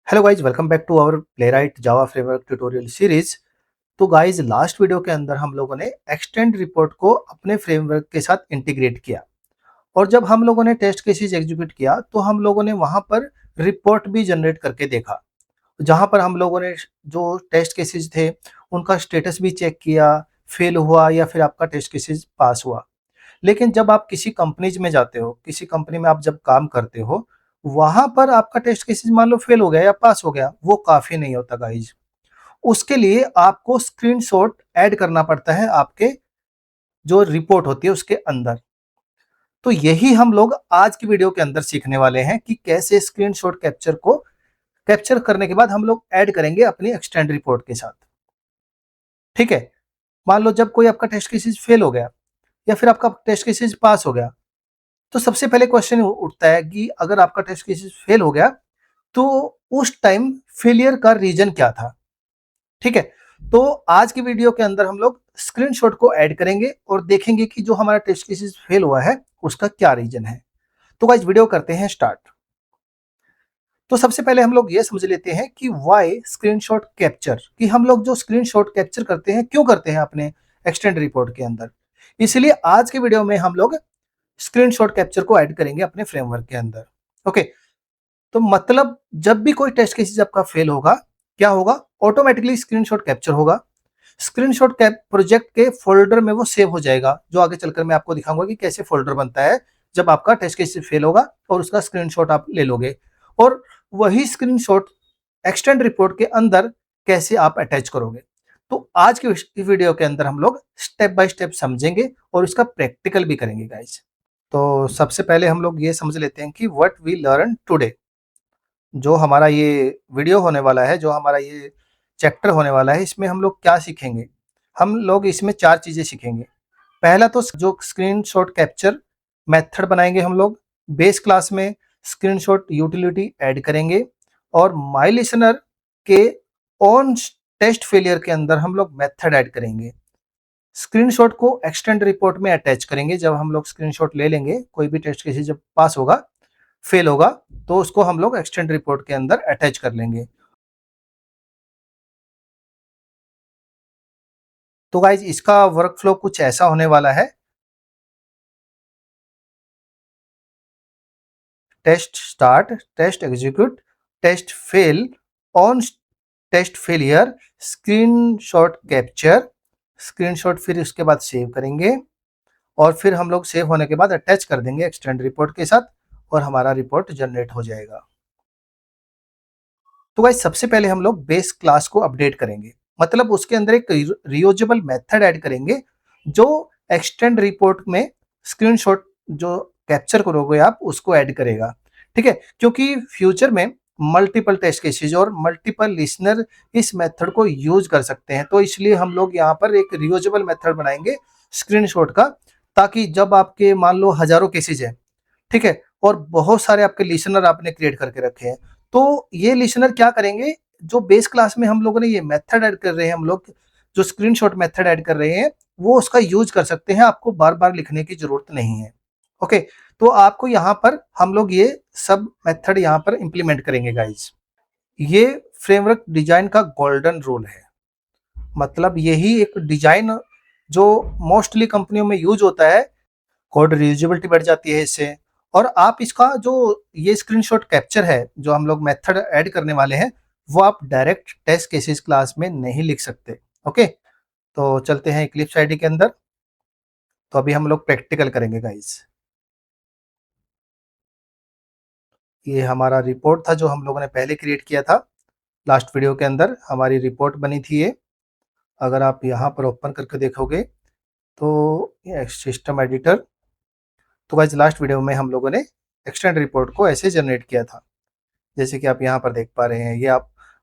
Hello guys, welcome back to our Playwright Java framework tutorial series. तो guys, last video के अंदर हम लोगों ने एक्सटेंड रिपोर्ट को अपने फ्रेमवर्क के साथ इंटीग्रेट किया और जब हम लोगों ने टेस्ट केसेस एग्जीक्यूट किया तो हम लोगों ने वहां पर रिपोर्ट भी जनरेट करके देखा, जहां पर हम लोगों ने जो टेस्ट केसेस थे उनका स्टेटस भी चेक किया, फेल हुआ या फिर आपका टेस्ट केसेस पास हुआ। लेकिन जब आप किसी कंपनीज में जाते हो, किसी कंपनी में आप जब काम करते हो, वहां पर आपका टेस्ट केसेस मान लो फेल हो गया या पास हो गया, वो काफी नहीं होता गाइज। उसके लिए आपको स्क्रीनशॉट ऐड करना पड़ता है आपके जो रिपोर्ट होती है उसके अंदर। तो यही हम लोग आज की वीडियो के अंदर सीखने वाले हैं कि कैसे स्क्रीनशॉट कैप्चर को कैप्चर करने के बाद हम लोग ऐड करेंगे अपनी एक्सटेंड रिपोर्ट के साथ। ठीक है, मान लो जब कोई आपका टेस्ट केसेस फेल हो गया या फिर आपका टेस्ट केसेस पास हो गया, तो सबसे पहले क्वेश्चन उठता है कि अगर आपका टेस्ट केसेस फेल हो गया तो उस टाइम फेलियर का रीजन क्या था। ठीक है, तो आज की वीडियो के अंदर हम लोग स्क्रीनशॉट को ऐड करेंगे और देखेंगे कि जो हमारा टेस्ट केसेस फेल हुआ है उसका क्या रीजन है। तो गाइस, वीडियो करते हैं स्टार्ट। तो सबसे पहले हम लोग ये समझ लेते हैं कि व्हाई स्क्रीनशॉट कैप्चर, कि हम लोग जो स्क्रीनशॉट कैप्चर करते हैं क्यों करते हैं अपने एक्सटेंड रिपोर्ट के अंदर। इसलिए आज के वीडियो में हम लोग स्क्रीनशॉट कैप्चर को ऐड करेंगे अपने फ्रेमवर्क के अंदर। ओके, तो मतलब जब भी कोई टेस्ट केसेस आपका फेल होगा, क्या होगा, ऑटोमेटिकली स्क्रीनशॉट कैप्चर होगा। स्क्रीनशॉट कैप प्रोजेक्ट के फोल्डर में वो सेव हो जाएगा, जो आगे चलकर मैं आपको दिखाऊंगा कि कैसे फोल्डर बनता है जब आपका टेस्ट केस फेल होगा और उसका स्क्रीनशॉट आप ले लोगे। और वही स्क्रीनशॉट एक्सटेंड रिपोर्ट के अंदर कैसे आप अटैच करोगे। तो आज की इस वीडियो के अंदर हम लोग स्टेप बाय स्टेप समझेंगे और इसका प्रैक्टिकल भी करेंगे गाइस। तो सबसे पहले हम लोग ये समझ लेते हैं कि व्हाट वी लर्न टुडे। जो हमारा ये वीडियो होने वाला है, जो हमारा ये चैप्टर होने वाला है, इसमें हम लोग क्या सीखेंगे। हम लोग इसमें 4 चीज़ें सीखेंगे। पहला तो जो स्क्रीनशॉट कैप्चर मेथड बनाएँगे हम लोग, बेस क्लास में स्क्रीनशॉट यूटिलिटी ऐड करेंगे और माय लिसनर के ऑन टेस्ट फेलियर के अंदर हम लोग मेथड ऐड करेंगे। स्क्रीनशॉट को एक्सटेंड रिपोर्ट में अटैच करेंगे। जब हम लोग स्क्रीनशॉट ले लेंगे, कोई भी टेस्ट केस जब पास होगा, फेल होगा, तो उसको हम लोग एक्सटेंड रिपोर्ट के अंदर अटैच कर लेंगे। तो गाइज, इसका वर्क फ्लो कुछ ऐसा होने वाला है। Test start, test execute, test fail, on test failure, screenshot capture, screenshot फिर उसके बाद सेव करेंगे और फिर हम लोग सेव होने के बाद अटैच कर देंगे एक्सटेंड रिपोर्ट के साथ और हमारा रिपोर्ट जनरेट हो जाएगा। तो गाइस, सबसे पहले हम लोग बेस क्लास को अपडेट करेंगे, मतलब उसके अंदर एक रियूजेबल मेथड ऐड करेंगे जो एक्सटेंड रिपोर्ट में स्क्रीनशॉट जो कैप्चर करोगे आप उसको ऐड करेगा। ठीक है, क्योंकि फ्यूचर में मल्टीपल टेस्ट केसेस और मल्टीपल लिसनर इस मेथड को यूज कर सकते हैं, तो इसलिए हम लोग यहाँ पर एक रियूजेबल मेथड बनाएंगे स्क्रीनशॉट का, ताकि जब आपके मान लो हजारों केसेज हैं, ठीक है, और बहुत सारे आपके लिसनर आपने क्रिएट करके रखे हैं, तो ये लिसनर क्या करेंगे, जो बेस क्लास में हम लोगों ने ये मेथड ऐड कर रहे हैं, हम लोग जो स्क्रीनशॉट मेथड ऐड कर रहे हैं, वो उसका यूज कर सकते हैं, आपको बार बार लिखने की जरूरत नहीं है। ओके, तो आपको यहाँ पर हम लोग ये सब मेथड यहाँ पर इंप्लीमेंट करेंगे गाइज। ये फ्रेमवर्क डिजाइन का गोल्डन रूल है, मतलब यही एक डिजाइन जो मोस्टली कंपनियों में यूज होता है। कोड रीयूजेबिलिटी बढ़ जाती है इससे, और आप इसका जो ये स्क्रीनशॉट कैप्चर है जो हम लोग मेथड ऐड करने वाले हैं, वो आप डायरेक्ट टेस्ट केसेस क्लास में नहीं लिख सकते। ओके, तो चलते हैं इक्लिप्स आईडी के अंदर। तो अभी हम लोग प्रैक्टिकल करेंगे गाइस। ये हमारा रिपोर्ट था जो हम लोगों ने पहले क्रिएट किया था, लास्ट वीडियो के अंदर हमारी रिपोर्ट बनी थी ये। अगर आप यहाँ पर ओपन करके देखोगे तो ये सिस्टम एडिटर। तो गाइस, लास्ट वीडियो में हम लोगों ने एक्सटेंड रिपोर्ट को ऐसे जनरेट किया था, जैसे कि आप यहाँ पर देख पा रहे हैं। ये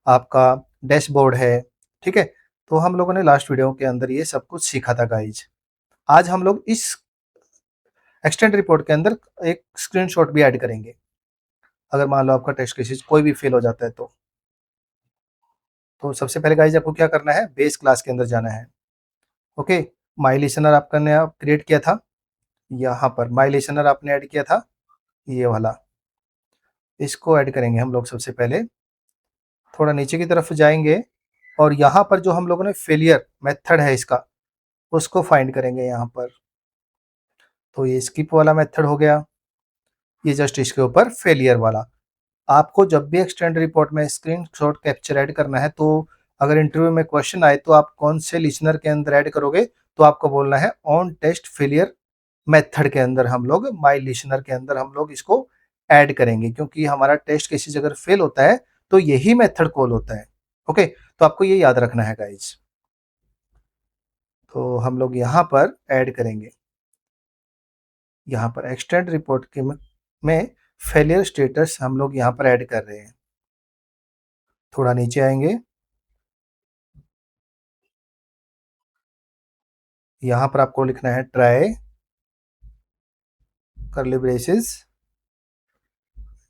आपका डैशबोर्ड है। ठीक है, तो हम लोगों ने लास्ट वीडियो के अंदर ये सब कुछ सीखा था गाइज। आज हम लोग इस एक्सटेंड रिपोर्ट के अंदर एक स्क्रीनशॉट भी ऐड करेंगे, अगर मान लो आपका टेस्ट केसेस कोई भी फेल हो जाता है तो सबसे पहले गाइज आपको क्या करना है, बेस क्लास के अंदर जाना है। ओके, माई लिसनर आपने आप क्रिएट किया था, यहाँ पर माई लिसनर आपने ऐड किया था, ये वाला, इसको ऐड करेंगे हम लोग सबसे पहले। थोड़ा नीचे की तरफ जाएंगे और यहाँ पर जो हम लोगों ने फेलियर मेथड है इसका, उसको फाइंड करेंगे यहाँ पर। तो ये स्किप वाला मेथड हो गया, ये जस्ट इसके ऊपर फेलियर वाला। आपको जब भी एक्सटेंड रिपोर्ट में स्क्रीनशॉट कैप्चर ऐड करना है, तो अगर इंटरव्यू में क्वेश्चन आए तो आप कौन से लिसनर के अंदर ऐड करोगे, तो आपको बोलना है ऑन टेस्ट फेलियर मेथड के अंदर हम लोग, माय लिसनर के अंदर हम लोग इसको ऐड करेंगे, क्योंकि हमारा टेस्ट केसेस अगर फेल होता है तो यही मेथड कॉल होता है। ओके, तो आपको ये याद रखना है गाइज। तो हम लोग यहाँ पर ऐड करेंगे, यहाँ पर एक्सटेंड रिपोर्ट के में फेलियर स्टेटस हम लोग यहाँ पर ऐड कर रहे हैं। थोड़ा नीचे आएंगे, यहाँ पर आपको लिखना है ट्राई कर्ली ब्रेसेस,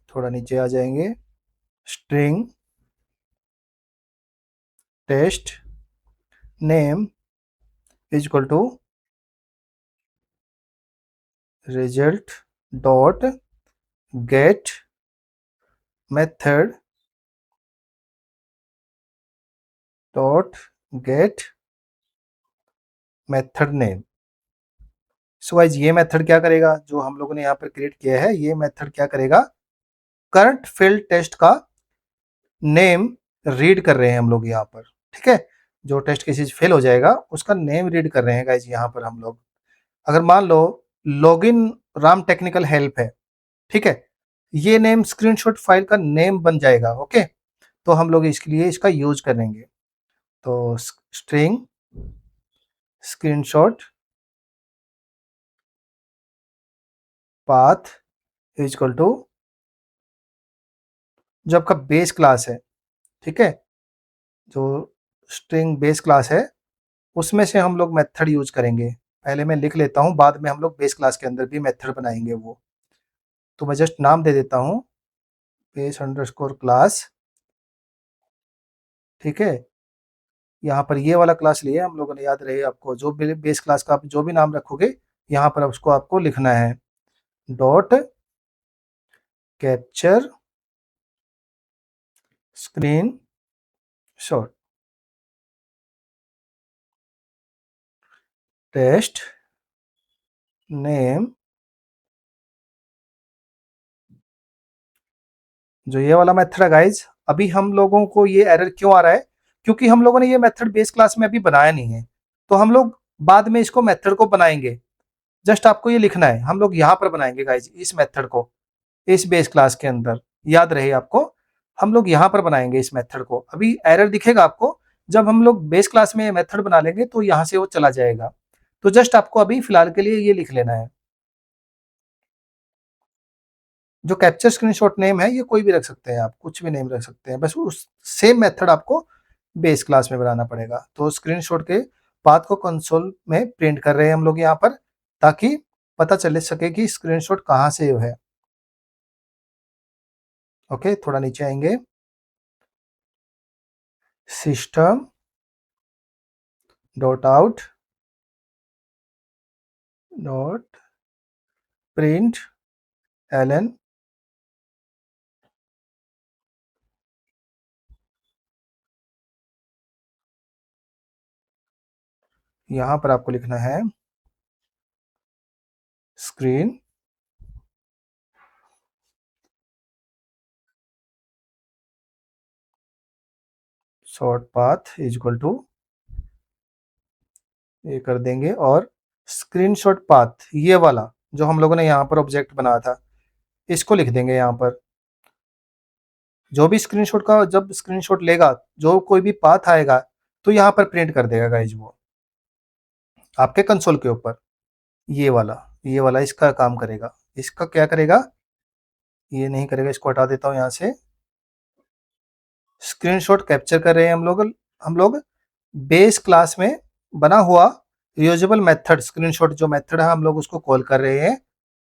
थोड़ा नीचे आ जाएंगे, string test name is equal to result dot get method dot get method name. So guys ये मेथड क्या करेगा, जो हम लोगों ने यहाँ पर क्रिएट किया है, ये मेथड क्या करेगा, करंट फील्ड टेस्ट का नेम रीड कर रहे हैं हम लोग यहाँ पर। ठीक है, जो टेस्ट केसेस फेल हो जाएगा उसका नेम रीड कर रहे हैं गाइस यहाँ पर हम लोग। अगर मान लो लॉगिन राम टेक्निकल हेल्प है, ठीक है, ये नेम स्क्रीनशॉट फाइल का नेम बन जाएगा। ओके, तो हम लोग इसके लिए इसका यूज करेंगे। तो string screenshot path is equal to, जो आपका बेस क्लास है, ठीक है, जो स्ट्रिंग बेस क्लास है उसमें से हम लोग मेथड यूज करेंगे। पहले मैं लिख लेता हूँ, बाद में हम लोग बेस क्लास के अंदर भी मेथड बनाएंगे वो। तो मैं जस्ट नाम दे देता हूँ बेस अंडरस्कोर क्लास। ठीक है, यहाँ पर ये वाला क्लास लिए हम लोगों ने, याद रहे आपको, जो भी बेस क्लास का आप जो भी नाम रखोगे यहाँ पर उसको आपको लिखना है dot capture screen shot test name. जो ये वाला मेथड है गाइज, अभी हम लोगों को ये एरर क्यों आ रहा है, क्योंकि हम लोगों ने ये मेथड बेस क्लास में अभी बनाया नहीं है। तो हम लोग बाद में इसको मेथड को बनाएंगे, जस्ट आपको ये लिखना है, हम लोग यहाँ पर बनाएंगे गाइज इस मेथड को, इस बेस क्लास के अंदर, याद रहे आपको, हम लोग यहाँ पर बनाएंगे इस मेथड को। अभी एरर दिखेगा आपको, जब हम लोग बेस क्लास में मेथड बना लेंगे तो यहाँ से वो चला जाएगा। तो जस्ट आपको अभी फिलहाल के लिए ये लिख लेना है। जो कैप्चर स्क्रीनशॉट नेम है ये कोई भी रख सकते हैं आप, कुछ भी नेम रख सकते हैं, बस उस सेम मेथड आपको बेस क्लास में बनाना पड़ेगा। तो स्क्रीनशॉट के पाथ को कंसोल में प्रिंट कर रहे हैं हम लोग यहाँ पर, ताकि पता चल सके कि स्क्रीनशॉट कहाँ से है। ओके, थोड़ा नीचे आएंगे, system dot out dot println, यहाँ पर आपको लिखना है screen shot path is equal to, ये कर देंगे, और स्क्रीनशॉट पाथ ये वाला जो हम लोगों ने यहाँ पर ऑब्जेक्ट बनाया था इसको लिख देंगे यहाँ पर। जो भी स्क्रीनशॉट का जब स्क्रीनशॉट लेगा, जो कोई भी पाथ आएगा तो यहाँ पर प्रिंट कर देगा गाइज वो आपके कंसोल के ऊपर। ये वाला इसका काम करेगा। इसका क्या करेगा, ये नहीं करेगा, इसको हटा देता हूँ यहाँ से। स्क्रीनशॉट कैप्चर कर रहे हैं हम लोग बेस क्लास में बना हुआ रीयूजेबल मेथड, स्क्रीनशॉट जो मेथड है हम लोग उसको कॉल कर रहे हैं।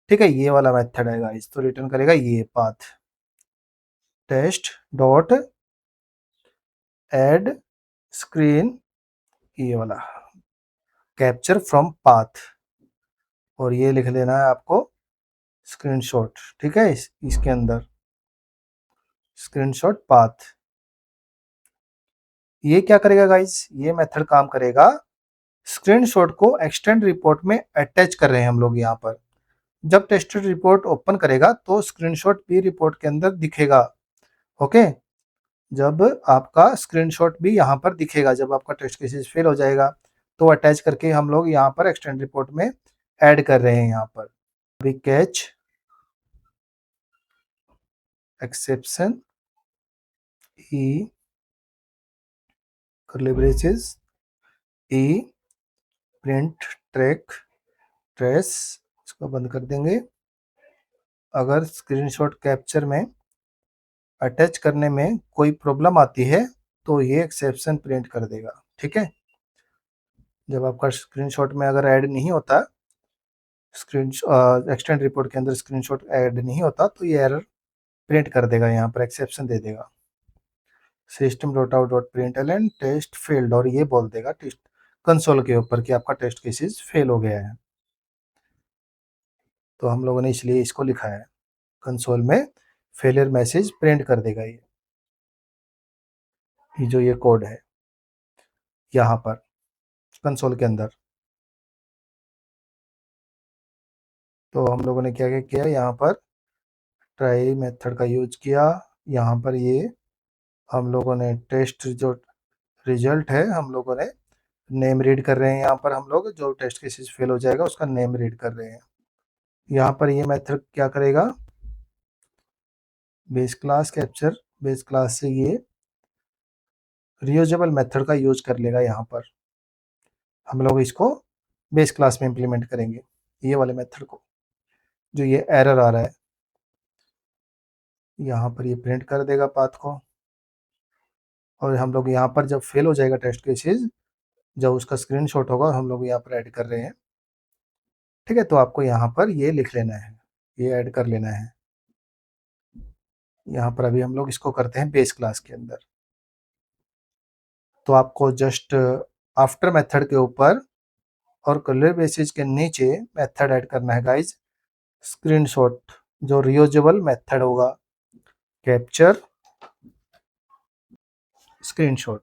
ठीक है, ये वाला मेथड है गाइस, तो रिटर्न करेगा ये path test dot add screen, ये वाला कैप्चर फ्रॉम पाथ, और ये लिख लेना है आपको स्क्रीनशॉट। ठीक है, इसके अंदर स्क्रीनशॉट पाथ। ये क्या करेगा गाइज, ये मेथड काम करेगा स्क्रीनशॉट को एक्सटेंड रिपोर्ट में अटैच कर रहे हैं हम लोग यहाँ पर। जब टेस्टेड रिपोर्ट ओपन करेगा तो स्क्रीनशॉट भी रिपोर्ट के अंदर दिखेगा। ओके, जब आपका स्क्रीनशॉट भी यहाँ पर दिखेगा, जब आपका टेस्ट केसेस फेल हो जाएगा तो अटैच करके हम लोग यहाँ पर एक्सटेंड रिपोर्ट में ऐड कर रहे हैं। यहाँ पर अभी कैच एक्सेप्शन ई कर्ली ब्रेसेस ई प्रिंट ट्रैक ट्रेस, इसको बंद कर देंगे। अगर स्क्रीनशॉट कैप्चर में अटैच करने में कोई प्रॉब्लम आती है तो ये एक्सेप्शन प्रिंट कर देगा। ठीक है, जब आपका स्क्रीनशॉट में अगर ऐड नहीं होता, स्क्रीन एक्सटेंड रिपोर्ट के अंदर स्क्रीनशॉट ऐड नहीं होता तो ये एरर प्रिंट कर देगा, यहाँ पर एक्सेप्शन दे देगा system dot out dot println test failed, और ये बोल देगा टेस्ट कंसोल के ऊपर कि आपका टेस्ट केसेस फेल हो गया है। तो हम लोगों ने इसलिए इसको लिखा है, कंसोल में फेलियर मैसेज प्रिंट कर देगा ये जो ये कोड है यहाँ पर कंसोल के अंदर। तो हम लोगों ने क्या क्या किया, यहाँ पर ट्राई मेथड का यूज किया। यहाँ पर ये हम लोगों ने टेस्ट जो रिजल्ट है हम लोगों ने नेम रीड कर रहे हैं। यहाँ पर हम लोग जो टेस्ट केसेस फेल हो जाएगा उसका नेम रीड कर रहे हैं। यहाँ पर ये मेथड क्या करेगा, base class capture, base class से ये रियूजेबल मेथड का यूज कर लेगा। यहाँ पर हम लोग इसको बेस क्लास में इंप्लीमेंट करेंगे, ये वाले मेथड को, जो ये एरर आ रहा है यहाँ पर ये प्रिंट कर देगा पाथ को। और हम लोग यहाँ पर जब फेल हो जाएगा टेस्ट केसेस, जब उसका स्क्रीनशॉट होगा हम लोग यहाँ पर ऐड कर रहे हैं। ठीक है, तो आपको यहाँ पर ये लिख लेना है, ये ऐड कर लेना है। यहाँ पर अभी हम लोग इसको करते हैं बेस क्लास के अंदर। तो आपको जस्ट आफ्टर मेथड के ऊपर और कलर बेसिस के नीचे मेथड ऐड करना है गाइज, स्क्रीनशॉट जो रियूजेबल मेथड होगा, capture screenshot.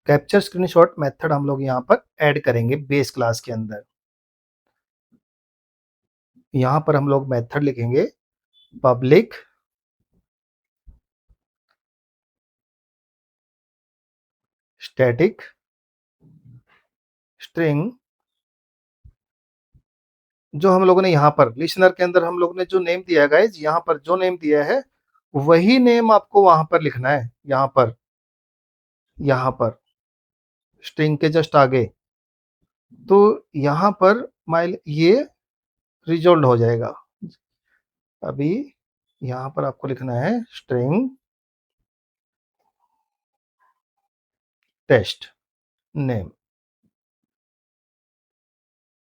Capture screenshot method हम लोग यहाँ पर ऐड करेंगे बेस क्लास के अंदर। यहाँ पर हम लोग मेथड लिखेंगे पब्लिक स्टैटिक स्ट्रिंग, जो हम लोगों ने यहाँ पर लिसनर के अंदर हम लोग ने जो नेम दिया है गाइज, यहाँ पर जो नेम दिया है वही नेम आपको वहां पर लिखना है। यहाँ पर स्ट्रिंग के जस्ट आगे, तो यहाँ पर माइल ये रिजोल्व हो जाएगा। अभी यहाँ पर आपको लिखना है string test name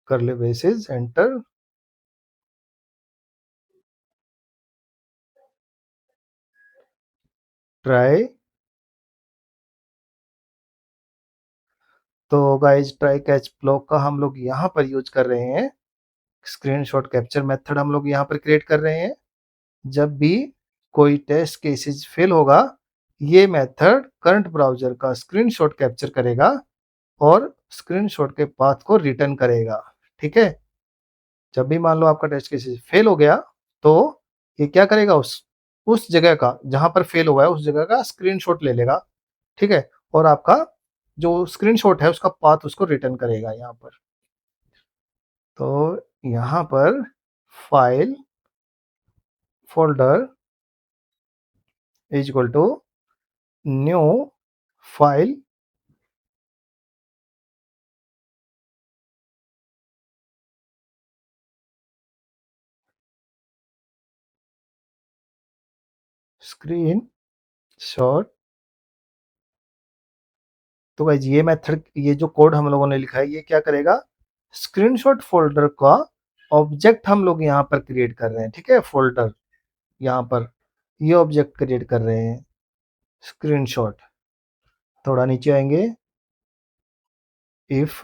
curly braces enter, try. तो गाइज ट्राई कैच ब्लॉक का हम लोग यहाँ पर यूज कर रहे हैं, स्क्रीनशॉट कैप्चर मेथड हम लोग यहाँ पर क्रिएट कर रहे हैं। जब भी कोई टेस्ट केसेस फेल होगा, ये मेथड करंट ब्राउजर का स्क्रीनशॉट कैप्चर करेगा और स्क्रीनशॉट के पाथ को रिटर्न करेगा। ठीक है, जब भी मान लो आपका टेस्ट केसेस फेल हो गया तो ये क्या करेगा, उस जगह का जहां पर फेल हुआ है उस जगह का स्क्रीनशॉट ले लेगा। ठीक है, और आपका जो स्क्रीनशॉट है उसका पाथ उसको रिटर्न करेगा यहाँ पर। तो यहाँ पर file folder is equal to new file screen shot. तो गाइस ये मेथड, ये जो कोड हम लोगों ने लिखा है ये क्या करेगा, स्क्रीनशॉट फोल्डर का ऑब्जेक्ट हम लोग यहाँ पर क्रिएट कर रहे हैं। ठीक है, फोल्डर यहाँ पर ये ऑब्जेक्ट क्रिएट कर रहे हैं, स्क्रीनशॉट। थोड़ा नीचे आएंगे, इफ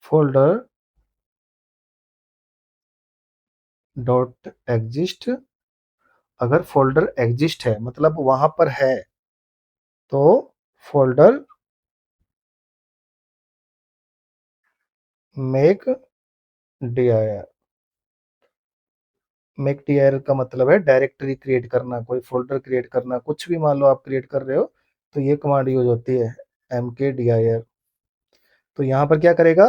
फोल्डर डॉट एग्जिस्ट, अगर फोल्डर एग्जिस्ट है मतलब वहां पर है, तो folder make dir। Make dir का मतलब है डायरेक्टरी क्रिएट करना, कोई फोल्डर क्रिएट करना, कुछ भी मान लो आप क्रिएट कर रहे हो तो ये कमांड यूज होती है mkdir। तो यहाँ पर क्या करेगा,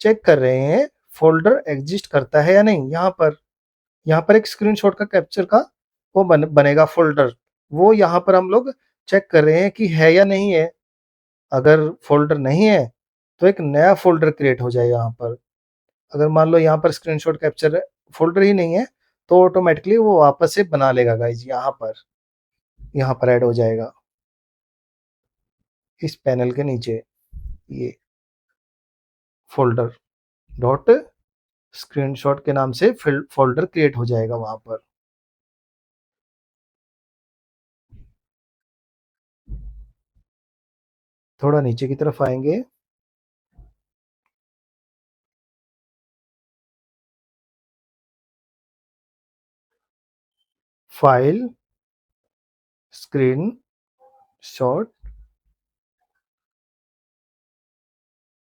चेक कर रहे हैं फोल्डर एग्जिस्ट करता है या नहीं। यहाँ पर एक स्क्रीनशॉट का कैप्चर का वो बनेगा फोल्डर, वो यहाँ पर हम लोग चेक कर रहे हैं कि है या नहीं है। अगर फोल्डर नहीं है तो एक नया फोल्डर क्रिएट हो जाएगा यहाँ पर। अगर मान लो यहाँ पर स्क्रीनशॉट कैप्चर फोल्डर ही नहीं है तो ऑटोमेटिकली वो वापस से बना लेगा गाइज, यहाँ पर ऐड हो जाएगा इस पैनल के नीचे ये फोल्डर डॉट स्क्रीनशॉट के नाम से फोल्डर क्रिएट हो जाएगा वहां पर। थोड़ा नीचे की तरफ आएंगे, file screen shot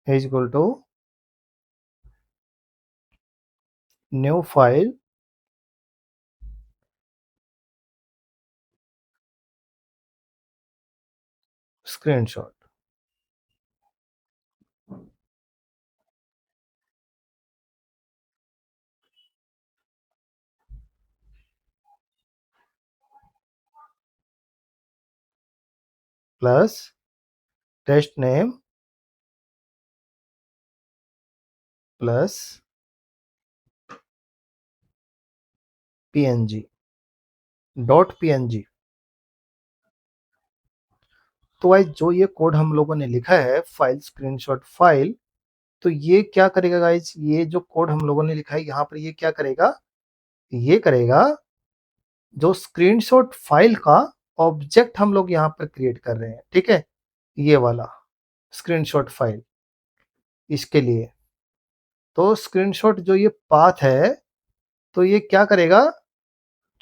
is equal to new file screenshot plus test name plus png dot png। तो गाइज जो ये कोड हम लोगों ने लिखा है फाइल स्क्रीनशॉट फाइल, तो ये क्या करेगा गाइज, ये जो कोड हम लोगों ने लिखा है यहाँ पर ये क्या करेगा, ये करेगा जो स्क्रीनशॉट फाइल का ऑब्जेक्ट हम लोग यहाँ पर क्रिएट कर रहे हैं, ठीक है, ये वाला स्क्रीनशॉट फाइल इसके लिए। तो स्क्रीनशॉट जो ये पाथ है तो ये क्या करेगा,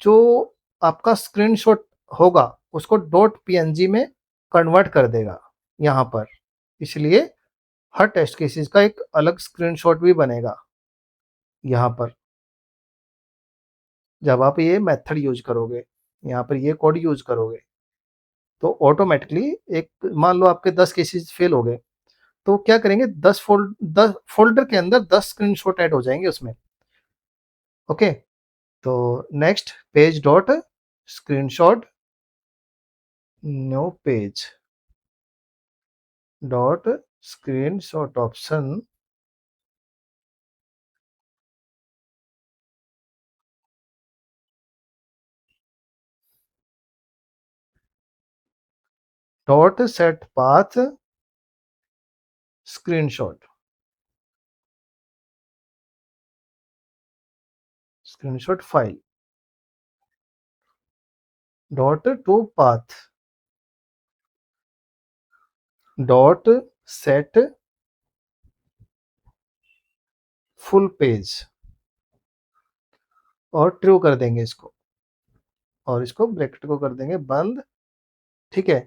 जो आपका स्क्रीनशॉट होगा उसको डॉट png में कन्वर्ट कर देगा यहाँ पर। इसलिए हर टेस्ट केसेस का एक अलग स्क्रीनशॉट भी बनेगा यहाँ पर जब आप ये मेथड यूज करोगे, यहाँ पर ये कोड यूज करोगे तो ऑटोमेटिकली एक मान लो आपके 10 केसेस फेल हो गए तो क्या करेंगे, 10 फोल्डर के अंदर 10 स्क्रीनशॉट ऐड हो जाएंगे उसमें। ओके, तो next page dot screenshot new page dot screenshot option dot set path screenshot screenshot file dot to path dot set full page और ट्रू कर देंगे इसको और इसको ब्रैकेट को कर देंगे बंद। ठीक है,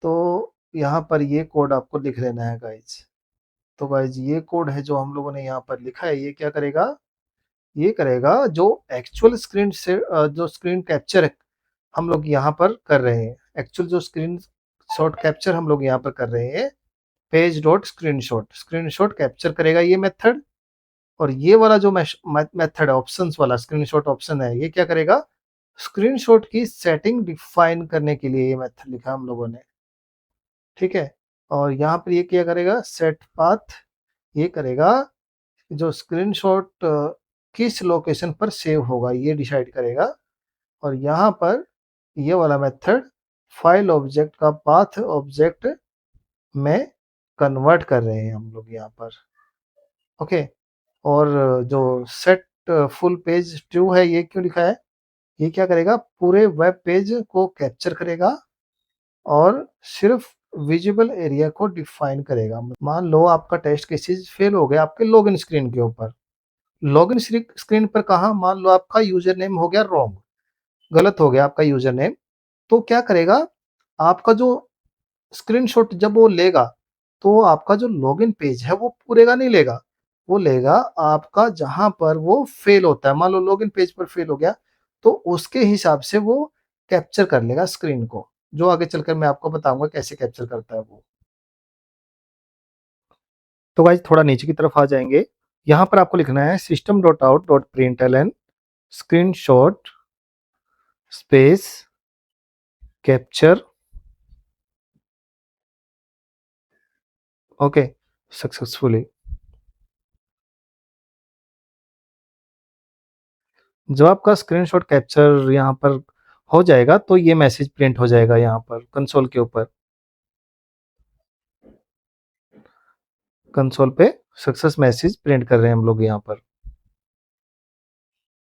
तो यहाँ पर ये कोड आपको लिख लेना है गाइज। तो गाइज ये कोड है जो हम लोगों ने यहाँ पर लिखा है, ये क्या करेगा, ये करेगा जो एक्चुअल स्क्रीन से जो स्क्रीन कैप्चर हम लोग यहाँ पर कर रहे हैं, एक्चुअल जो स्क्रीन शॉट कैप्चर हम लोग यहाँ पर कर रहे हैं, पेज डॉट स्क्रीनशॉट कैप्चर करेगा ये मेथड। और ये वाला जो मेथड है ऑप्शंस वाला स्क्रीनशॉट ऑप्शन है, ये क्या करेगा, स्क्रीनशॉट की सेटिंग डिफाइन करने के लिए ये मेथड लिखा हम लोगों ने। ठीक है, और यहाँ पर ये क्या करेगा, सेट पाथ, ये करेगा जो स्क्रीनशॉट किस लोकेशन पर सेव होगा ये डिसाइड करेगा। और यहाँ पर ये वाला मेथड फाइल ऑब्जेक्ट का पाथ ऑब्जेक्ट में कन्वर्ट कर रहे हैं हम लोग यहाँ पर। ओके, और जो सेट फुल पेज ट्रू है ये क्यों लिखा है, ये क्या करेगा, पूरे वेब पेज को कैप्चर करेगा और सिर्फ विजिबल एरिया को डिफाइन करेगा। मान लो आपका टेस्ट केसेस फेल हो गया आपके लॉगिन स्क्रीन के ऊपर। लॉगिन स्क्रीन पर कहा, मान लो आपका यूजर नेम हो गया रॉन्ग, गलत हो गया आपका यूजर नेम, तो क्या करेगा, आपका जो स्क्रीनशॉट जब वो लेगा, तो आपका जो लॉगिन पेज है वो पूरे का नहीं लेगा, वो लेगा आपका जहाँ पर वो फेल होता है। मान लो लॉगिन पेज पर फेल हो गया, तो उसके हिसाब से वो कैप्चर कर लेगा स्क्रीन को, जो आगे चलकर मैं आपको बताऊँगा कैसे कैप्चर करता है वो। तो गाइस थोड़ा नीचे की तरफ आ जाएँगे, यहाँ पर आपको लिखना है system.out.println screenshot space capture, okay, successfully. जब आपका स्क्रीनशॉट कैप्चर यहाँ पर हो जाएगा, तो ये मैसेज प्रिंट हो जाएगा यहाँ पर कंसोल के ऊपर। कंसोल पे सक्सेस मैसेज प्रिंट कर रहे हैं हम लोग यहाँ पर।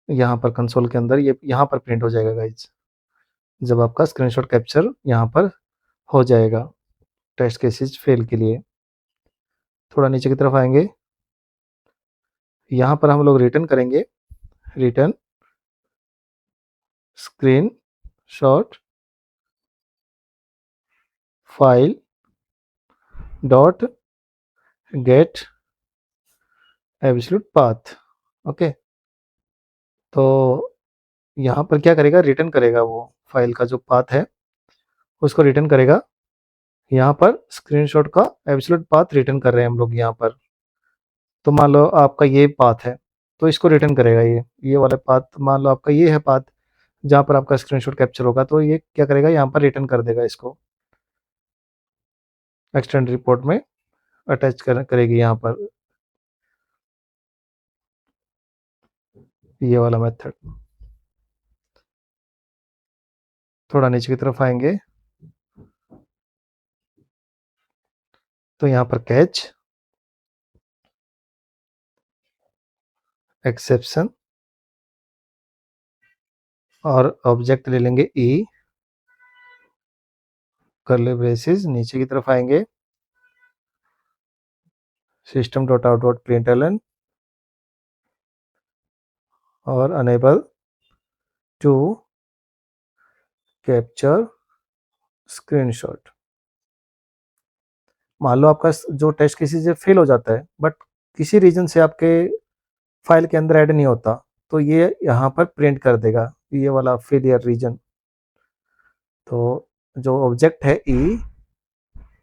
यहाँ पर कंसोल के अंदर ये यहाँ पर प्रिंट हो जाएगा गाइज, जब आपका स्क्रीनशॉट कैप्चर यहाँ पर हो जाएगा टेस्ट केसेस फेल के लिए। थोड़ा नीचे की तरफ आएंगे, यहाँ पर हम लोग रिटर्न करेंगे, return screen shot file dot gate absolute path, okay. तो यहाँ पर क्या करेगा, रिटर्न करेगा वो फाइल का जो पाथ है उसको रिटर्न करेगा। यहाँ पर स्क्रीनशॉट का एब्सोल्यूट पाथ रिटर्न कर रहे हैं हम लोग यहाँ पर। तो मान लो आपका ये पाथ है, तो इसको रिटर्न करेगा ये वाला पाथ। मान लो आपका ये है पाथ जहाँ पर आपका स्क्रीनशॉट कैप्चर होगा, तो ये क्या करेगा, यहाँ पर रिटर्न कर देगा इसको, एक्सटेंड रिपोर्ट में अटैच करेगी यहाँ पर ये वाला मेथड। थोड़ा नीचे की तरफ आएंगे, तो यहाँ पर कैच एक्सेप्शन और ऑब्जेक्ट ले लेंगे ई, कर्ली ब्रेसेस, नीचे की तरफ आएंगे, system.out.println और अनेबल टू कैप्चर स्क्रीनशॉट। मान लो आपका जो टेस्ट किसी से फेल हो जाता है, बट किसी रीजन से आपके फाइल के अंदर ऐड नहीं होता, तो ये यहाँ पर प्रिंट कर देगा ये वाला फेलियर रीजन। तो जो ऑब्जेक्ट है ई,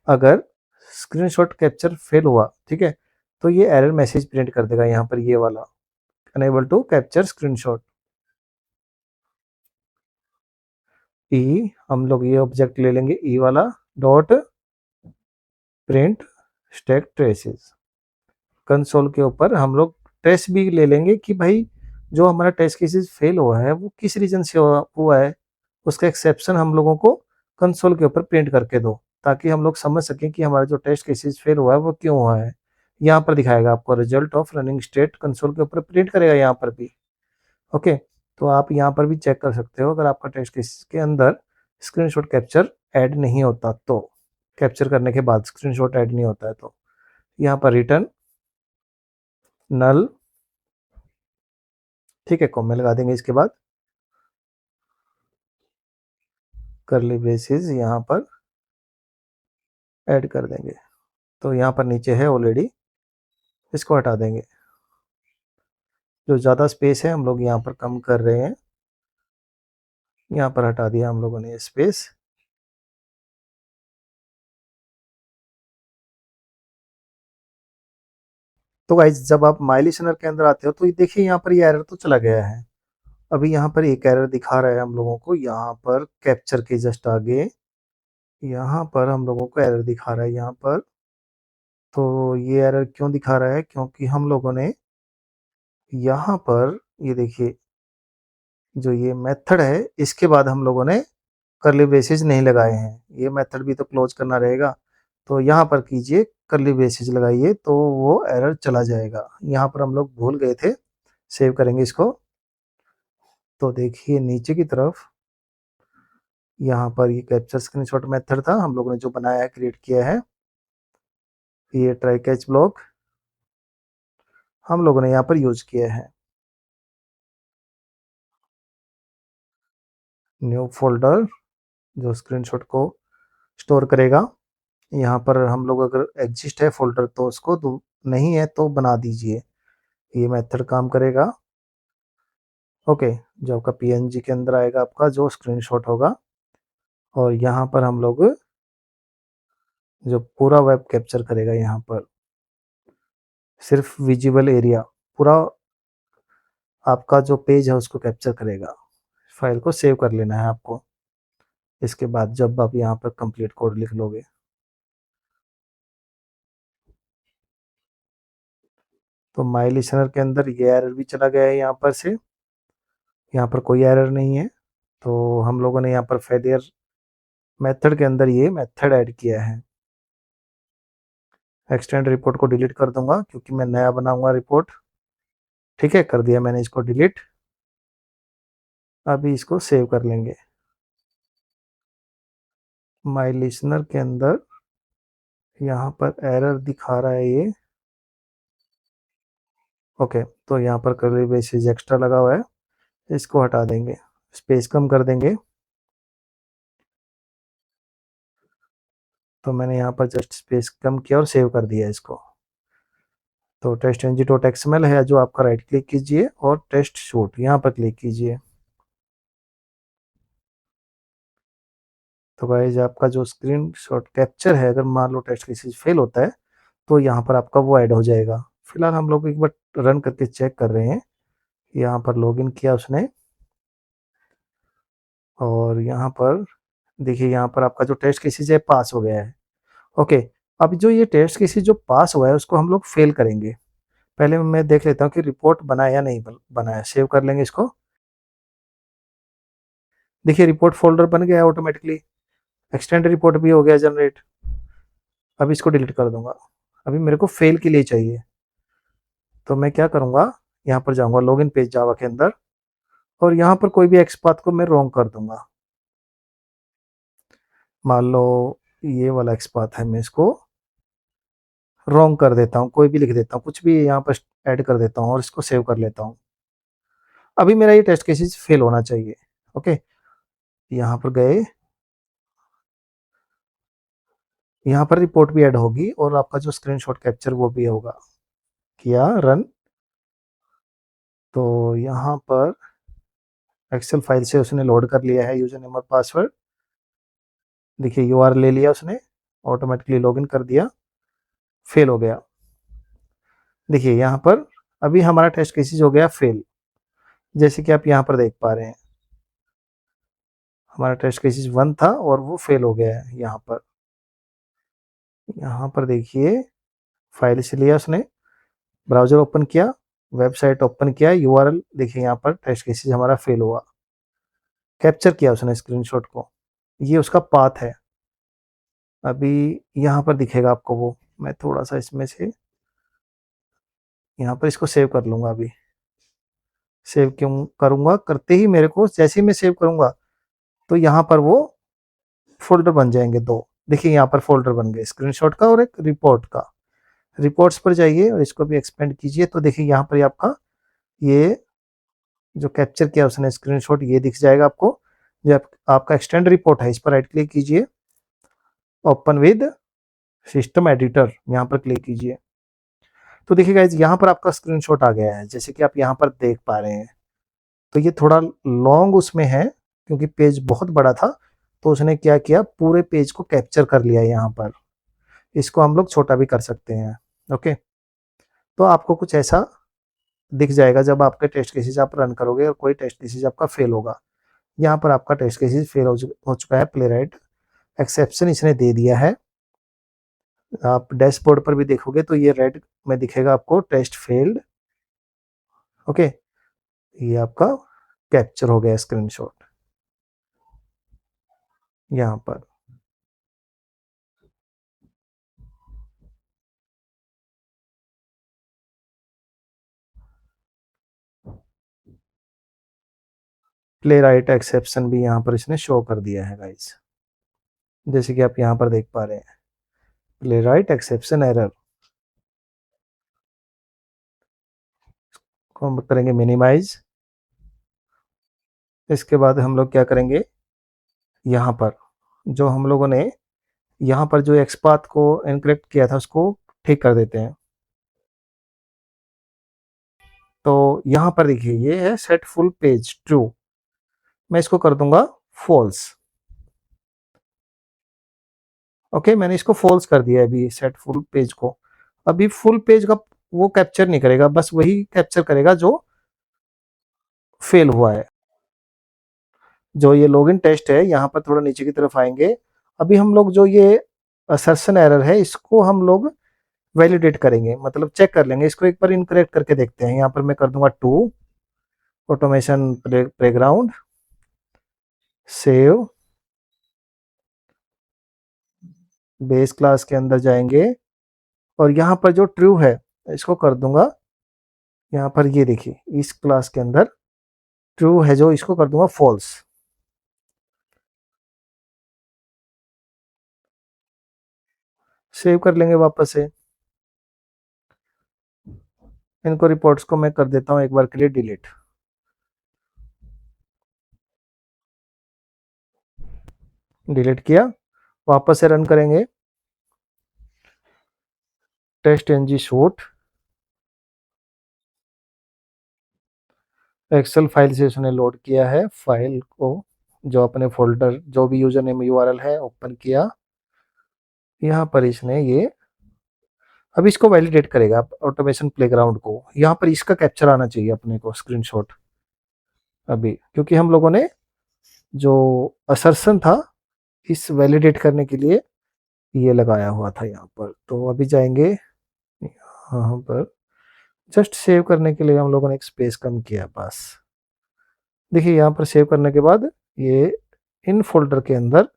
अगर स्क्रीनशॉट कैप्चर फेल हुआ, ठीक है, तो ये एरर मैसेज प्रिंट कर देगा यहाँ पर ये वाला, अनेबल टू कैप्चर स्क्रीनशॉट। ई हम लोग ये ऑब्जेक्ट ले लेंगे ई वाला, dot print stack traces. Console के ऊपर हम लोग ट्रेस भी ले लेंगे कि भाई जो हमारा टेस्ट केसेस फेल हुआ है वो किस रीजन से हुआ है, उसका एक्सेप्शन हम लोगों को कंसोल के ऊपर प्रिंट करके दो, ताकि हम लोग समझ सकें कि हमारा जो टेस्ट केसेस फेल हुआ है वो क्यों हुआ है। यहाँ पर दिखाएगा आपको result of running state, console के ऊपर प्रिंट करेगा यहाँ पर भी, ओके। तो आप यहाँ पर भी चेक कर सकते हो, अगर आपका टेस्ट केस के अंदर स्क्रीनशॉट कैप्चर ऐड नहीं होता, तो कैप्चर करने के बाद स्क्रीनशॉट ऐड नहीं होता है, तो यहाँ पर रिटर्न नल, ठीक है, कॉमा लगा देंगे, इसके बाद कर्ली ब्रेसेस यहाँ पर ऐड कर देंगे। तो यहाँ पर नीचे है ऑलरेडी, इसको हटा देंगे, जो ज़्यादा स्पेस है हम लोग यहाँ पर कम कर रहे हैं, यहाँ पर हटा दिया हम लोगों ने स्पेस। तो गाइज जब आप माई लिसनर के अंदर आते हो, तो ये देखिए यहाँ पर ये एरर तो चला गया है। अभी यहाँ पर एक एरर दिखा रहा है हम लोगों को, यहाँ पर कैप्चर के जस्ट आगे यहाँ पर हम लोगों को एरर दिखा रहा है यहाँ पर। तो ये एरर क्यों दिखा रहा है, क्योंकि हम लोगों ने यहाँ पर ये देखिए जो ये मेथड है, इसके बाद हम लोगों ने कर्ली ब्रेसेस नहीं लगाए हैं, ये मेथड भी तो क्लोज करना रहेगा। तो यहाँ पर कीजिए कर्ली ब्रेसेस लगाइए, तो वो एरर चला जाएगा। यहाँ पर हम लोग भूल गए थे, सेव करेंगे इसको। तो देखिए नीचे की तरफ यहाँ पर ये कैप्चर स्क्रीनशॉट मेथड था, हम लोगों ने जो बनाया है, क्रिएट किया है। ये ट्राई कैच ब्लॉक हम लोगों ने यहाँ पर यूज किया है। न्यू फोल्डर जो स्क्रीनशॉट को स्टोर करेगा। यहाँ पर हम लोग अगर एग्जिस्ट है फोल्डर तो उसको नहीं है तो बना दीजिए, ये मेथड काम करेगा। ओके, जो आपका पीएनजी के अंदर आएगा आपका जो स्क्रीनशॉट होगा, और यहाँ पर हम लोग जो पूरा वेब कैप्चर करेगा, यहाँ पर सिर्फ विजिबल एरिया, पूरा आपका जो पेज है उसको कैप्चर करेगा। फाइल को सेव कर लेना है आपको, इसके बाद जब आप यहाँ पर कंप्लीट कोड लिख लोगे। तो माई लिसनर के अंदर ये एरर भी चला गया है, यहाँ पर से यहाँ पर कोई एरर नहीं है। तो हम लोगों ने यहाँ पर फेलियर मेथड के अंदर ये मेथड ऐड किया है। एक्सटेंड रिपोर्ट को डिलीट कर दूंगा क्योंकि मैं नया बनाऊंगा रिपोर्ट। ठीक है, कर दिया मैंने इसको डिलीट। अभी इसको सेव कर लेंगे। माई लिसनर के अंदर यहाँ पर एरर दिखा रहा है ये। ओके, तो यहाँ पर कर्ली ब्रेसेस एक्स्ट्रा लगा हुआ है, इसको हटा देंगे, स्पेस कम कर देंगे। तो मैंने यहाँ पर जस्ट स्पेस कम किया और सेव कर दिया इसको। तो टेस्ट एनजी डॉट एक्सएमएल है जो आपका, राइट क्लिक कीजिए और टेस्ट शूट यहाँ पर क्लिक कीजिए। तो गाइस आपका जो स्क्रीन शॉट कैप्चर है, अगर मान लो टेस्ट केसेस फेल होता है तो यहाँ पर आपका वो ऐड हो जाएगा। फिलहाल हम लोग एक बार रन करके चेक कर रहे हैं। यहाँ पर लॉगिन किया उसने, और यहाँ पर देखिए यहाँ पर आपका जो टेस्ट केसेस है पास हो गया है। ओके, अब जो ये टेस्ट केसेस जो पास हुआ है उसको हम लोग फेल करेंगे। पहले मैं देख लेता हूँ कि रिपोर्ट बनाया या नहीं बनाया। सेव कर लेंगे इसको। देखिए रिपोर्ट फोल्डर बन गया है ऑटोमेटिकली, एक्सटेंड रिपोर्ट भी हो गया जनरेट। अभी इसको डिलीट कर दूंगा। अभी मेरे को फेल के लिए चाहिए, तो मैं क्या करूंगा, यहाँ पर जाऊंगा लॉगिन पेज जावा के अंदर, और यहाँ पर कोई भी एक्सपाथ को मैं रॉन्ग कर दूंगा। मान लो ये वाला एक्सपाथ है, मैं इसको रॉन्ग कर देता हूँ, कोई भी लिख देता हूँ, कुछ भी यहाँ पर ऐड कर देता हूँ और इसको सेव कर लेता हूँ। अभी मेरा ये टेस्ट केसेस फेल होना चाहिए। ओके, यहाँ पर गए, यहाँ पर रिपोर्ट भी ऐड होगी और आपका जो स्क्रीनशॉट कैप्चर वो भी होगा। किया रन, तो यहाँ पर एक्सेल फाइल से उसने लोड कर लिया है यूजर नेम और पासवर्ड। देखिए यूआरएल ले लिया उसने, ऑटोमेटिकली लॉगिन कर दिया, फेल हो गया। देखिए यहाँ पर अभी हमारा टेस्ट केसेस हो गया फेल, जैसे कि आप यहाँ पर देख पा रहे हैं। हमारा टेस्ट केसेस 1 था और वो फेल हो गया है। यहाँ पर देखिए फाइल से लिया उसने, ब्राउजर ओपन किया, वेबसाइट ओपन किया, यूआरएल देखिए यहाँ पर टेस्ट केसेस हमारा फेल हुआ। कैप्चर किया उसने स्क्रीनशॉट को, ये उसका पाथ है। अभी यहाँ पर दिखेगा आपको वो, मैं थोड़ा सा इसमें से यहाँ पर इसको सेव कर लूंगा। अभी सेव क्यों करूंगा, करते ही मेरे को जैसे ही मैं सेव करूंगा तो यहाँ पर वो फोल्डर बन जाएंगे दो। देखिए यहाँ पर फोल्डर बन गए, स्क्रीनशॉट का और एक रिपोर्ट का। रिपोर्ट्स पर जाइए और इसको भी एक्सपेंड कीजिए, तो देखिए यहाँ पर आपका ये जो कैप्चर किया उसने स्क्रीनशॉट ये दिख जाएगा आपको। जो आपका एक्सटेंड रिपोर्ट है इस पर राइट क्लिक कीजिए, ओपन विद सिस्टम एडिटर यहाँ पर क्लिक कीजिए। तो देखिए गाइज यहाँ पर आपका स्क्रीनशॉट आ गया है, जैसे कि आप यहाँ पर देख पा रहे हैं। तो ये थोड़ा लॉन्ग उसमें है क्योंकि पेज बहुत बड़ा था, तो उसने क्या किया, पूरे पेज को कैप्चर कर लिया यहाँ पर। इसको हम लोग छोटा भी कर सकते हैं। ओके, तो आपको कुछ ऐसा दिख जाएगा जब आपके टेस्ट केसेस आप रन करोगे और कोई टेस्ट केसेस आपका फेल होगा। यहाँ पर आपका टेस्ट केसेस फेल हो चुका है, प्लेराइट एक्सेप्शन इसने दे दिया है। आप डैशबोर्ड पर भी देखोगे तो ये रेड में दिखेगा आपको, टेस्ट फेल्ड। ओके, ये आपका कैप्चर हो गया स्क्रीनशॉट यहाँ पर। प्ले राइट एक्सेप्शन भी यहाँ पर इसने शो कर दिया है गाइस, जैसे कि आप यहाँ पर देख पा रहे हैं, प्ले राइट एक्सेप्शन एरर को हम करेंगे मिनिमाइज। इसके बाद हम लोग क्या करेंगे, यहाँ पर जो हम लोगों ने यहाँ पर जो एक्सपाथ को इनकरेक्ट किया था उसको ठीक कर देते हैं। तो यहाँ पर देखिए ये है सेट फुल पेज ट्रू, मैं इसको कर दूंगा फॉल्स। ओके, मैंने इसको फॉल्स कर दिया है अभी सेट फुल पेज को। अभी फुल पेज का वो कैप्चर नहीं करेगा, बस वही कैप्चर करेगा जो फेल हुआ है। जो ये लॉगिन टेस्ट है, यहाँ पर थोड़ा नीचे की तरफ आएंगे। अभी हम लोग जो ये असर्शन एरर है इसको हम लोग वैलिडेट करेंगे, मतलब चेक कर लेंगे इसको, एक बार इनकरेक्ट करके देखते हैं। यहाँ पर मैं कर दूंगा 2 automation playground save, base class के अंदर जाएंगे और यहाँ पर जो ट्रू है इसको कर दूंगा, यहाँ पर ये देखिए इस क्लास के अंदर ट्रू है जो, इसको कर दूंगा फॉल्स। सेव कर लेंगे वापस से, इनको रिपोर्ट्स को मैं कर देता हूँ एक बार के लिए डिलीट। डिलीट किया, वापस से रन करेंगे test NG suite. Excel file से उसने लोड किया है फाइल को, जो अपने फोल्डर जो भी यूजर नेम यूआरएल है ओपन किया। यहाँ पर इसने ये अब इसको वैलिडेट करेगा ऑटोमेशन प्लेग्राउंड को, यहाँ पर इसका कैप्चर आना चाहिए अपने को स्क्रीनशॉट अभी, क्योंकि हम लोगों ने जो असर्शन था इस वैलिडेट करने के लिए ये लगाया हुआ था यहाँ पर। तो अभी जाएंगे यहाँ पर, जस्ट सेव करने के लिए हम लोगों ने एक स्पेस कम किया बस। देखिए यहाँ पर सेव करने के बाद ये इन फोल्डर के अंदर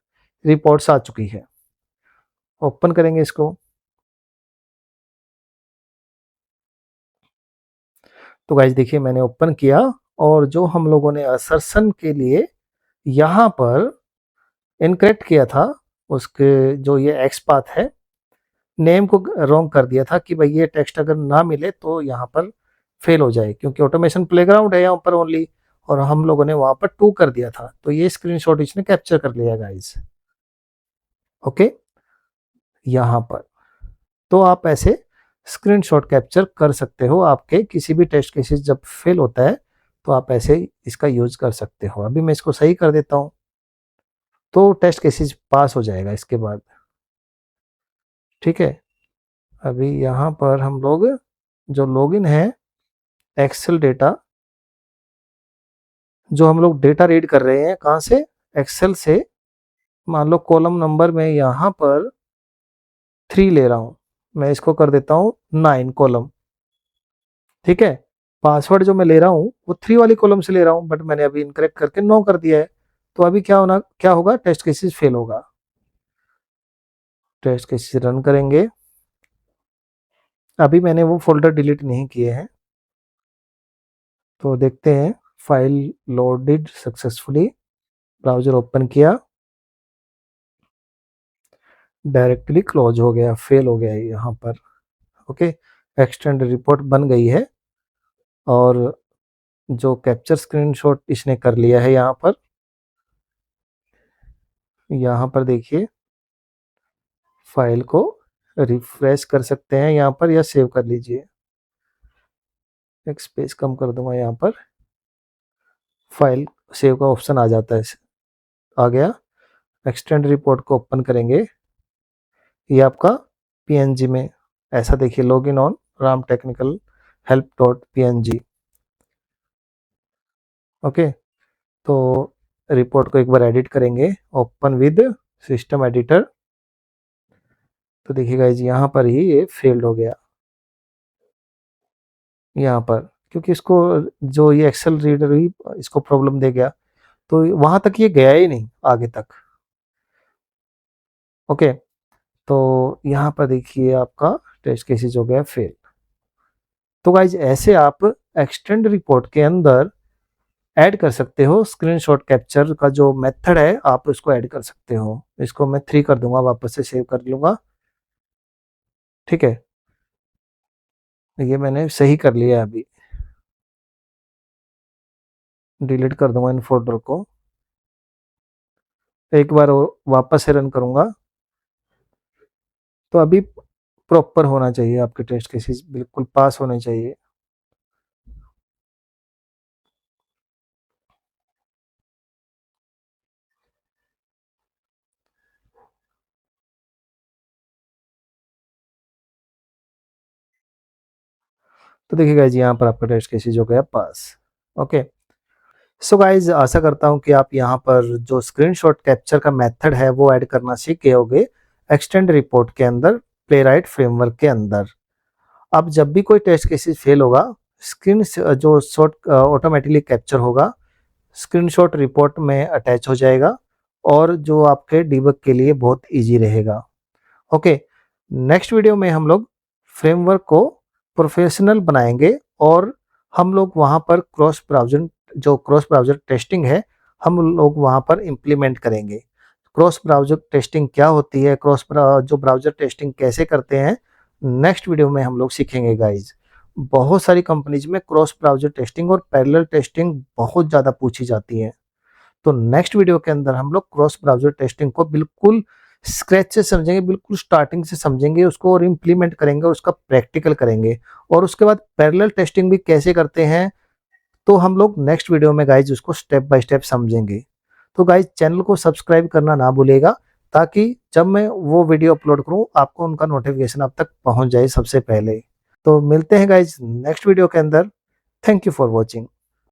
रिपोर्ट्स आ चुकी है। ओपन करेंगे इसको, तो गाइस देखिए मैंने ओपन किया और जो हम लोगों ने असर्शन के लिए यहाँ पर इनकरेक्ट किया था उसके जो ये एक्स पाथ है, नेम को रॉन्ग कर दिया था कि भाई ये टेक्स्ट अगर ना मिले तो यहाँ पर फेल हो जाए, क्योंकि ऑटोमेशन प्लेग्राउंड है यहाँ पर ओनली, और हम लोगों ने वहां पर 2 कर दिया था। तो ये स्क्रीनशॉट इसने कैप्चर कर लिया गाइस। ओके, यहाँ पर तो आप ऐसे स्क्रीनशॉट कैप्चर कर सकते हो, आपके किसी भी टेस्ट केसेस जब फेल होता है तो आप ऐसे इसका यूज कर सकते हो। अभी मैं इसको सही कर देता हूँ तो टेस्ट केसेस पास हो जाएगा इसके बाद। ठीक है, अभी यहाँ पर हम लोग जो लॉगिन है एक्सेल डेटा, जो हम लोग डेटा रीड कर रहे हैं कहाँ से, एक्सेल से। मान लो कॉलम नंबर में यहाँ पर 3 ले रहा हूँ, मैं इसको कर देता हूँ 9 कॉलम। ठीक है, पासवर्ड जो मैं ले रहा हूँ वो 3 वाली कॉलम से ले रहा हूँ, बट मैंने अभी इनकरेक्ट करके 9 कर दिया है। तो अभी क्या होगा, टेस्ट केसेस फेल होगा। टेस्ट केसेस रन करेंगे, अभी मैंने वो फोल्डर डिलीट नहीं किए हैं, तो देखते हैं। File loaded successfully, browser open किया, डायरेक्टली क्लोज हो गया, फेल हो गया है यहाँ पर। ओके, एक्सटेंड रिपोर्ट बन गई है और जो कैप्चर स्क्रीनशॉट इसने कर लिया है यहाँ पर। यहाँ पर देखिए फाइल को रिफ्रेश कर सकते हैं यहाँ पर, या सेव कर लीजिए। एक स्पेस कम कर दूंगा यहाँ पर, फाइल सेव का ऑप्शन आ जाता है, आ गया। एक्सटेंड रिपोर्ट को ओपन करेंगे, ये आपका पीएनजी में ऐसा देखिए, login on Ram technical help dot PNG. Okay, तो रिपोर्ट को एक बार एडिट करेंगे, ओपन विद सिस्टम एडिटर। तो देखिएगा यहाँ पर ही ये फेल्ड हो गया यहाँ पर, क्योंकि इसको जो ये एक्सेल रीडर ही इसको प्रॉब्लम दे गया, तो वहां तक ये गया ही नहीं आगे तक। ओके, तो यहाँ पर देखिए आपका टेस्ट केसेस हो गया फेल। तो गाइज ऐसे आप एक्सटेंड रिपोर्ट के अंदर ऐड कर सकते हो। स्क्रीनशॉट कैप्चर का जो मेथड है आप उसको ऐड कर सकते हो। इसको मैं 3 कर दूंगा, वापस से सेव कर लूंगा। ठीक है, ये मैंने सही कर लिया है। अभी डिलीट कर दूंगा इन फोल्डर को। एक बार वापस से रन करूंगा तो अभी प्रॉपर होना चाहिए, आपके टेस्ट केसेस बिल्कुल पास होने चाहिए। तो देखिए गाइज, यहाँ पर आपका टेस्ट केसेस हो गया पास। ओके, सो गाइज आशा करता हूँ कि आप यहाँ पर जो स्क्रीनशॉट कैप्चर का मेथड है वो ऐड करना सीख गए होगे एक्सटेंड रिपोर्ट के अंदर, प्लेराइट फ्रेमवर्क के अंदर। अब जब भी कोई टेस्ट केसेस फेल होगा, स्क्रीन जो शॉट ऑटोमेटिकली कैप्चर होगा, स्क्रीनशॉट रिपोर्ट में अटैच हो जाएगा और जो आपके डीबग के लिए बहुत इजी रहेगा। ओके, नेक्स्ट वीडियो में हम लोग फ्रेमवर्क को प्रोफेशनल बनाएंगे और हम लोग वहाँ पर क्रॉस ब्राउज़र टेस्टिंग है, हम लोग वहाँ पर इम्प्लीमेंट करेंगे। क्रॉस ब्राउज़र टेस्टिंग क्या होती है, जो ब्राउज़र टेस्टिंग कैसे करते हैं, नेक्स्ट वीडियो में हम लोग सीखेंगे गाइज। बहुत सारी कंपनीज में क्रॉस ब्राउज़र टेस्टिंग और पैरेलल टेस्टिंग बहुत ज़्यादा पूछी जाती है। तो नेक्स्ट वीडियो के अंदर हम लोग क्रॉस ब्राउज़र टेस्टिंग को बिल्कुल स्क्रैच से समझेंगे, बिल्कुल स्टार्टिंग से समझेंगे उसको और इम्प्लीमेंट करेंगे और उसका प्रैक्टिकल करेंगे। और उसके बाद पैरेलल टेस्टिंग भी कैसे करते हैं, तो हम लोग नेक्स्ट वीडियो में गाइज उसको स्टेप बाय स्टेप समझेंगे। तो गाइज चैनल को सब्सक्राइब करना ना भूलिएगा, ताकि जब मैं वो वीडियो अपलोड करूँ आपको उनका नोटिफिकेशन आप तक पहुँच जाए सबसे पहले। तो मिलते हैं गाइज नेक्स्ट वीडियो के अंदर। Thank you for watching.